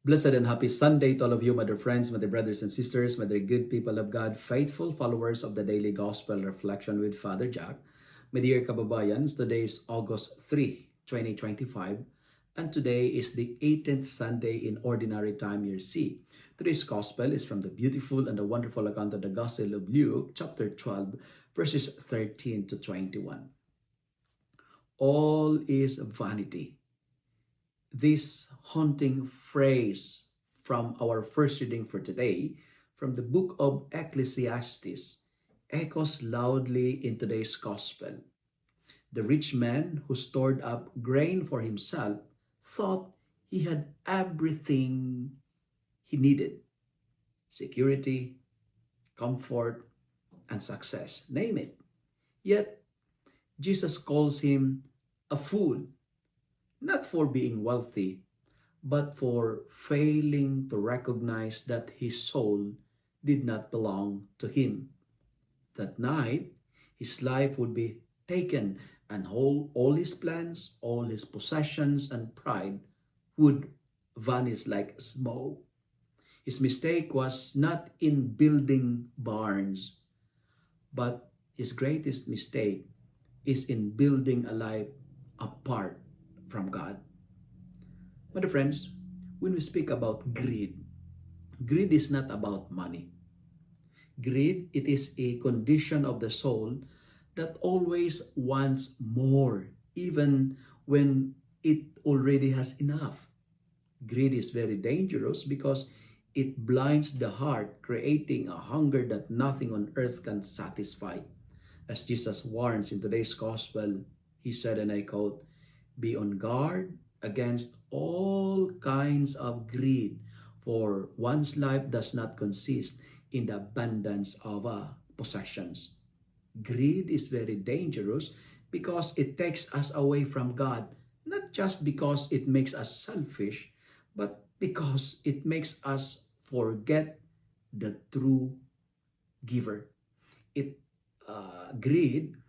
Blessed and happy Sunday to all of you, my dear friends, my dear brothers and sisters, my dear good people of God, faithful followers of the Daily Gospel Reflection with Father Jack. My dear kababayans, today is August 3, 2025, and today is the 18th Sunday in Ordinary Time Year C. Today's Gospel is from the beautiful and the wonderful account of the Gospel of Luke, chapter 12, verses 13 to 21. All is vanity. This haunting phrase from our first reading for today from the book of Ecclesiastes echoes loudly in today's gospel. The rich man who stored up grain for himself thought he had everything he needed: security, comfort, and success. Name it. Yet, Jesus calls him a fool, not for being wealthy, but for failing to recognize that his soul did not belong to him. That night, his life would be taken, and all his plans, all his possessions, and pride would vanish like smoke. His mistake was not in building barns, but his greatest mistake is in building a life apart from God. My dear friends, when we speak about greed, greed is not about money. Greed, it is a condition of the soul that always wants more, even when it already has enough. Greed is very dangerous because it blinds the heart, creating a hunger that nothing on earth can satisfy. As Jesus warns in today's gospel, he said, and I quote, "Be on guard against all kinds of greed, for one's life does not consist in the abundance of possessions." Greed is very dangerous because it takes us away from God, not just because it makes us selfish, but because it makes us forget the true giver. Greed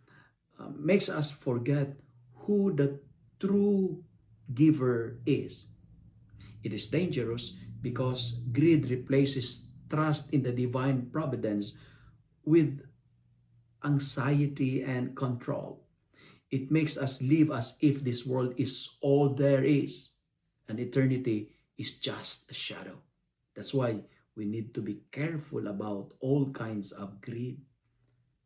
makes us forget who the true giver is. It is dangerous because greed replaces trust in the divine providence with anxiety and control. It makes us live as if this world is all there is and eternity is just a shadow. That's why we need to be careful about all kinds of greed.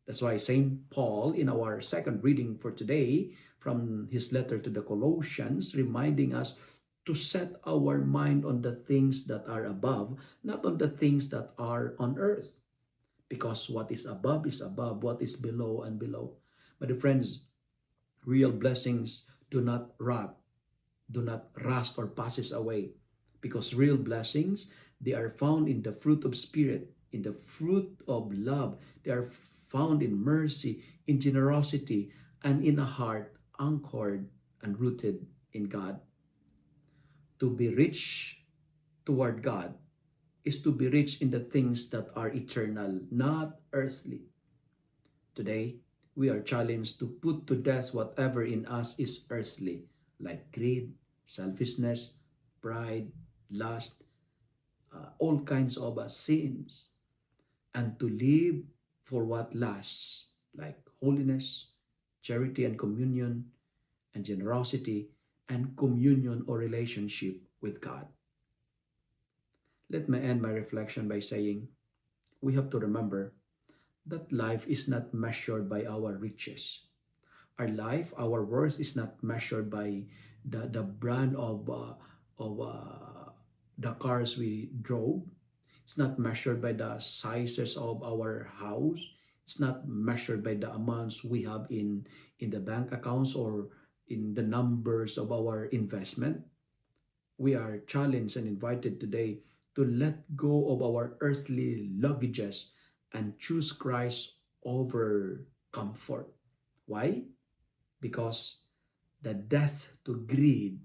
That's why St. Paul, in our second reading for today from his letter to the Colossians, reminding us to set our mind on the things that are above, not on the things that are on earth. Because what is above, what is below and below. But friends, real blessings do not rot, do not rust or passes away. Because real blessings, they are found in the fruit of spirit, in the fruit of love. They are found in mercy, in generosity, and in a heart anchored and rooted in God. To be rich toward God is to be rich in the things that are eternal, not earthly. Today, we are challenged to put to death whatever in us is earthly, like greed, selfishness, pride, lust, all kinds of sins, and to live for what lasts, like holiness, charity and communion, and generosity, and communion or relationship with God. Let me end my reflection by saying, we have to remember that life is not measured by our riches. Our life, our worth is not measured by the brand of the cars we drove. It's not measured by the sizes of our house. It's not measured by the amounts we have in the bank accounts or in the numbers of our investment. We are challenged and invited today to let go of our earthly luggages and choose Christ over comfort. Why? Because the death to greed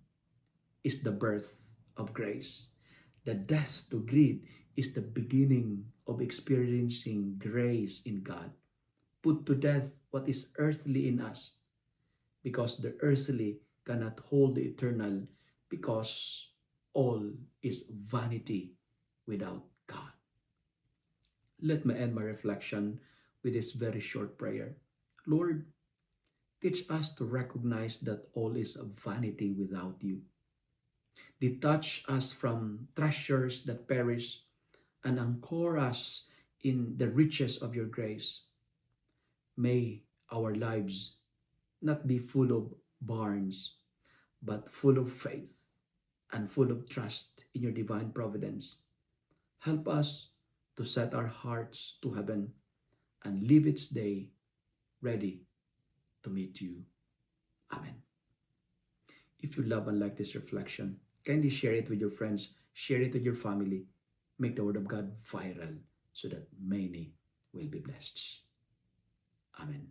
is the birth of grace. The death to greed is the beginning of experiencing grace in God. Put to death what is earthly in us, because the earthly cannot hold the eternal, because all is vanity without God. Let me end my reflection with this very short prayer. Lord, teach us to recognize that all is vanity without you. Detach us from treasures that perish and anchor us in the riches of your grace. May our lives not be full of barns, but full of faith and full of trust in your divine providence. Help us to set our hearts to heaven and live its day ready to meet you. Amen. If you love and like this reflection, kindly share it with your friends, share it with your family. Make the Word of God viral so that many will be blessed. Amen.